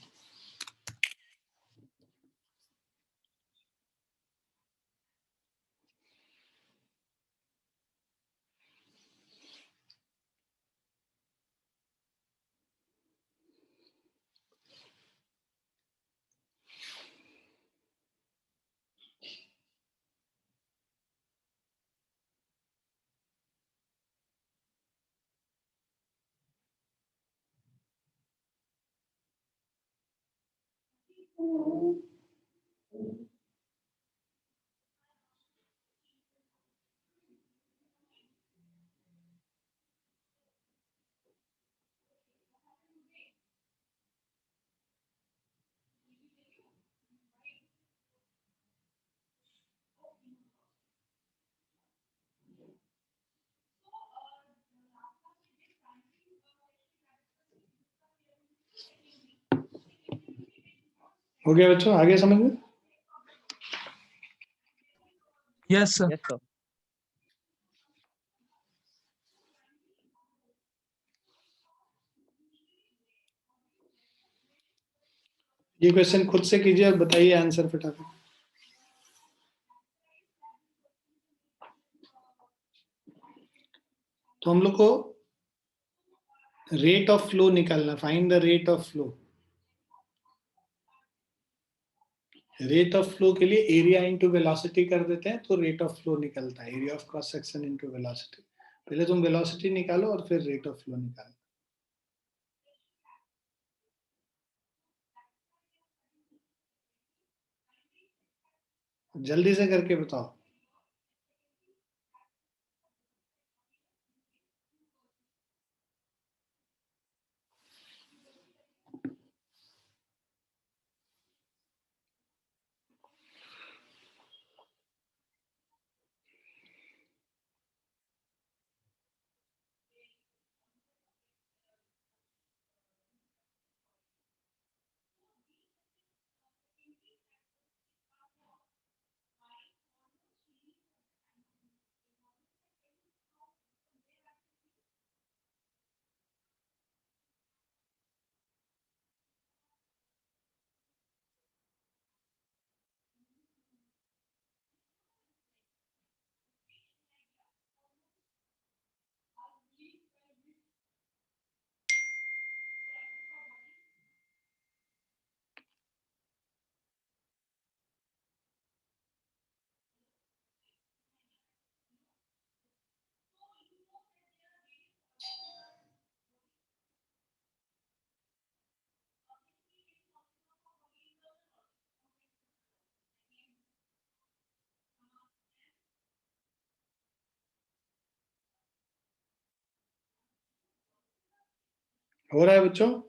हो गया बच्चों, आगे समझ में? Yes, sir. Yes, sir. ये question खुद से कीजिए और बताइए आंसर फटाफट. तो हम लोग को रेट ऑफ फ्लो निकालना. Find the rate of flow. Rate of flow के लिए एरिया इंटू वेलोसिटी कर देते हैं तो रेट ऑफ फ्लो निकलता है. Area of cross section into velocity. पहले तुम वेलोसिटी निकालो और फिर रेट ऑफ फ्लो निकालो. जल्दी से करके बताओ. हो रहा है बच्चों?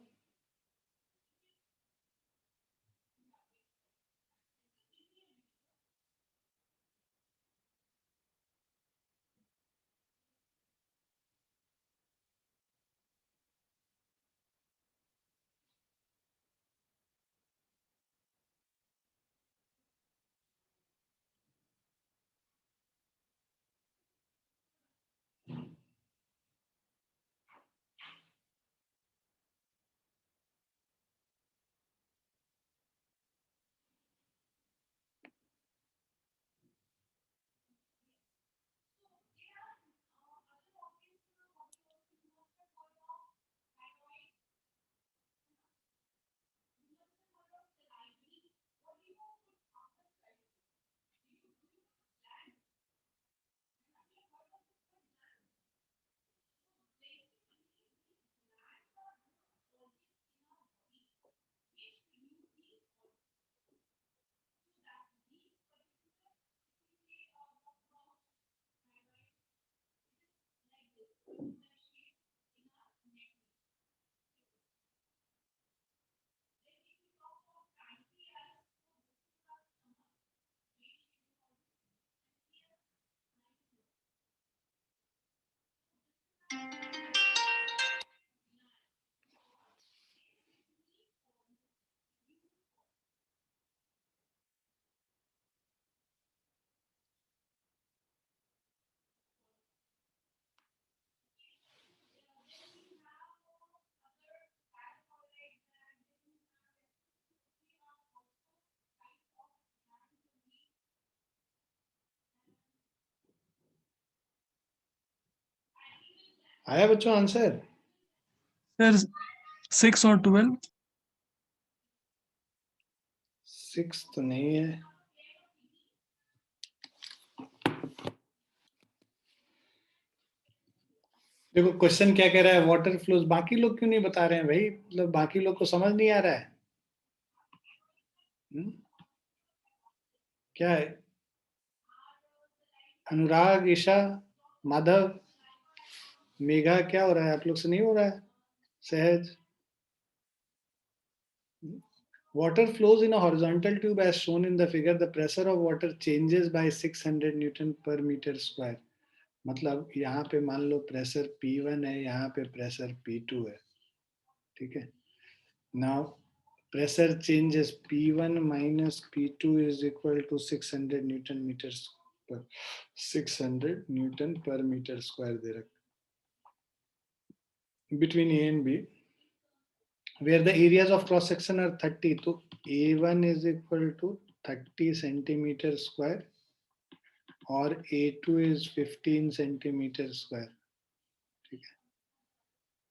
आया बच्चों आंसर? सर 6 और 12। 6 तो नहीं है। देखो क्वेश्चन क्या कह रहा है, वाटर फ्लोज। बाकी लोग क्यों नहीं बता रहे हैं भाई? मतलब बाकी लोग को समझ नहीं आ रहा है। हुँ? क्या है? अनुराग, ईशा, माधव, मेघा, क्या हो रहा है? आप लोग से नहीं हो रहा है? सहज? Water flows in a horizontal tube as shown in the figure. The pressure of water changes by 600 Newton per meter square. मतलब यहाँ पे मान लो प्रेशर P1 है, यहाँ पे प्रेशर P2 है, ठीक है। Now pressure changes P1 minus P2 is equal to 600 Newton meters per 600 Newton per meter square दे रखा between A and B, where the areas of cross section are 30. तो A1 is equal to 30 centimeter square और A2 is 15 centimeter square, ठीक है।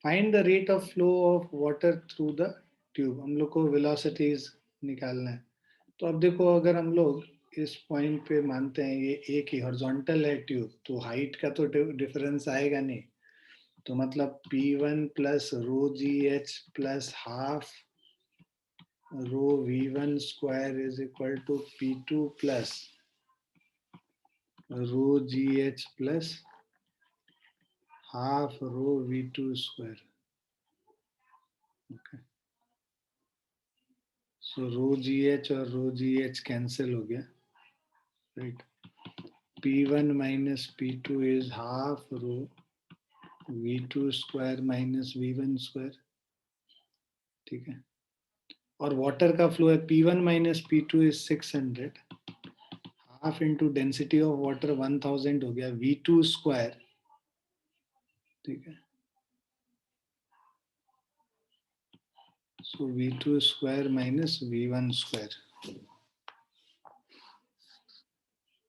Find the rate of flow of water through the tube. हम लोग को velocities निकालना है। तो अब देखो, अगर हम लोग इस पॉइंट पे मानते हैं ये एक ही हॉरिजॉन्टल है ट्यूब, तो हाइट का तो डिफरेंस आएगा नहीं। तो मतलब P1 plus rho g h plus half rho V1 square is equal to P2 plus rho g h plus half rho V2 square. Okay, so rho g h और rho g h cancel हो गया, right. P1 minus P2 is half rho V2 square minus V1 square, ठीक है। और water का flow है P1 minus P2 is 600, half into density of water 1000 हो गया V2 स्क्वायर, ठीक है। सो V2 square minus V1 square,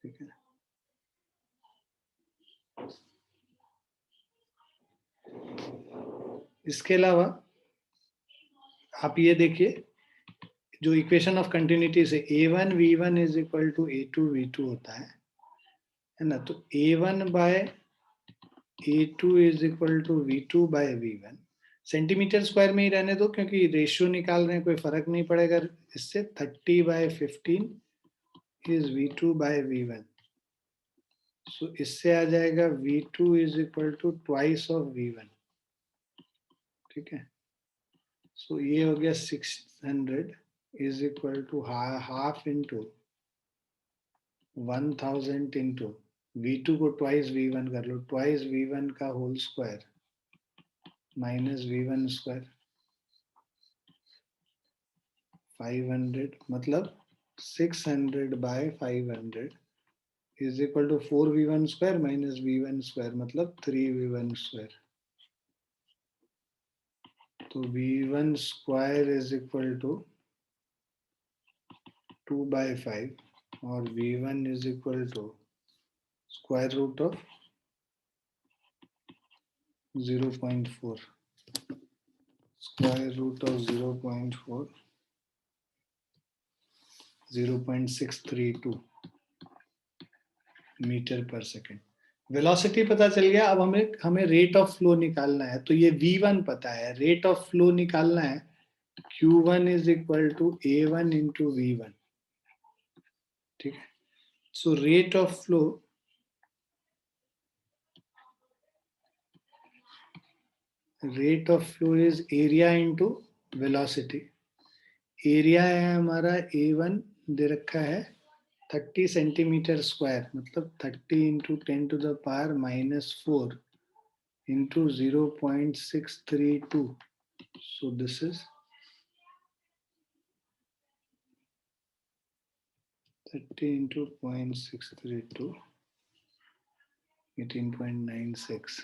ठीक है। इसके अलावा आप ये देखिए, जो इक्वेशन ऑफ कंटिन्यूटी से A1 V1 is equal to A2 V2 होता है ना। तो A1 by A2 is equal to V2 by V1। Centimetre square में ही रहने दो क्योंकि रेशियो निकाल रहे हैं, कोई फर्क नहीं पड़ेगा इससे। 30/15 इज V2 बाय V1। सो इससे आ जाएगा V2 is equal to twice of V1, ठीक है। सो ये हो गया 600 is equal to half into 1000 into V2 को ट्वाइस V1 कर लो, ट्वाइस V1 का whole square minus V1 square 500 मतलब 600 by 500 is equal to 4V1 square minus V1 square मतलब 3V1 स्क्वायर. तो V1 square is equal to 2/5 और V1 is equal to square root of 0.4. Square root of 0.4 0.632 metre per second. Velocity पता चल गया. अब हमें rate of flow निकालना है. तो ये V1 पता है, रेट ऑफ फ्लो निकालना है. Q1 is equal to A1 into V1. ठीक है. So rate of flow is area into velocity. Area है हमारा A1 दे रखा है 30 सेंटीमीटर स्क्वायर मतलब 30 into 10 to the power -4 into 0.632. So this is 30 into 0.632, 18.96.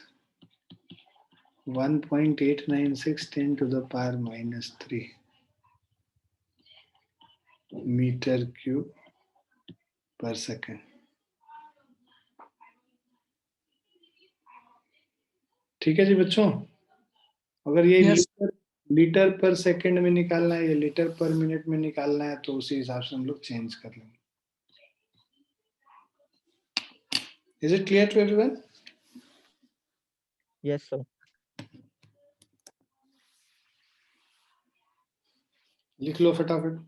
1.896 10 to the power -3 meter cube per second. ठीक है जी बच्चों. अगर ये Yes. लीटर पर सेकंड में निकालना है या लीटर पर मिनट में निकालना है तो उसी हिसाब से हम लोग चेंज कर लेंगे. Is it clear to everyone? Yes, sir. लिख लो फटाफट.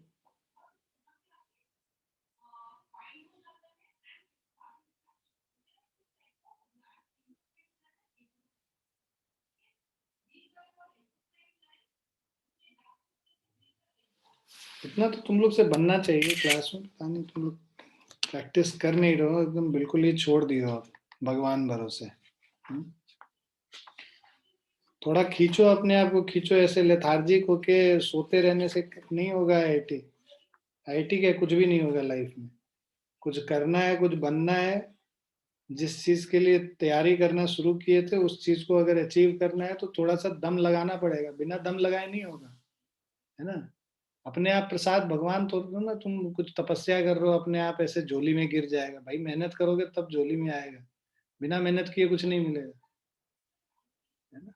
इतना तो तुम लोग से बनना चाहिए क्लास में. पता नहीं तुम लोग प्रैक्टिस कर नहीं रहे हो, एकदम बिल्कुल ही छोड़ दिए हो भगवान भरोसे. थोड़ा खींचो अपने आप को, खींचो. ऐसे लेथार्जिक होके सोते रहने से नहीं होगा. आईआईटी के कुछ भी नहीं होगा लाइफ में. कुछ करना है, कुछ बनना है. जिस चीज के लिए तैयारी करना शुरू किए थे उस चीज को अगर अचीव करना है तो थोड़ा सा दम लगाना पड़ेगा. बिना दम लगाए नहीं होगा, है ना. अपने आप प्रसाद भगवान तो ना. तुम कुछ तपस्या कर रहे हो अपने आप ऐसे झोली में गिर जाएगा. भाई मेहनत करोगे तब झोली में आएगा. बिना मेहनत किए कुछ नहीं मिलेगा, है ना.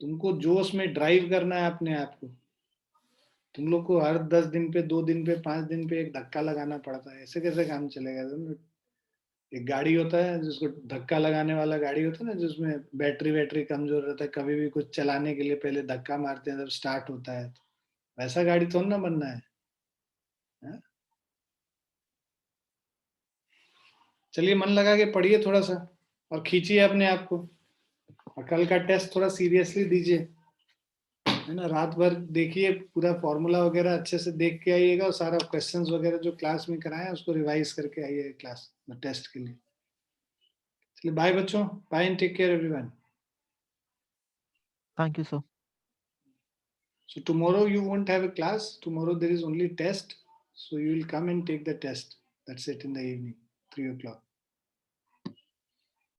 तुमको जोश में ड्राइव करना है अपने आप को. तुम लोग को हर 10 दिन पे, 2 दिन पे, 5 दिन पे एक धक्का लगाना पड़ता है. ऐसे कैसे काम चलेगा. एक गाड़ी होता है जिसको धक्का लगाने वाला गाड़ी होता है ना, जिसमें बैटरी कमजोर रहता है. कभी भी कुछ चलाने के लिए पहले धक्का मारते हैं जब स्टार्ट होता है. वैसा गाड़ी थोड़ा ना बनना है. चलिए मन लगा के पढ़िए थोड़ा सा और खींचिए अपने आप को. और कल का टेस्ट थोड़ा सीरियसली दीजिए, है ना. रात भर देखिए, पूरा फॉर्मूला वगैरह अच्छे से देख के आइएगा और सारा क्वेश्चंस वगैरह जो क्लास में कराए उसको रिवाइज करके आइए क्लास टेस्ट के लिए. चलिए बाय बच्चों. Bye and take care everyone. Thank you, sir. So tomorrow you won't have a class. Tomorrow there is only test. So you will come and take the test. That's it in the evening, 3 o'clock.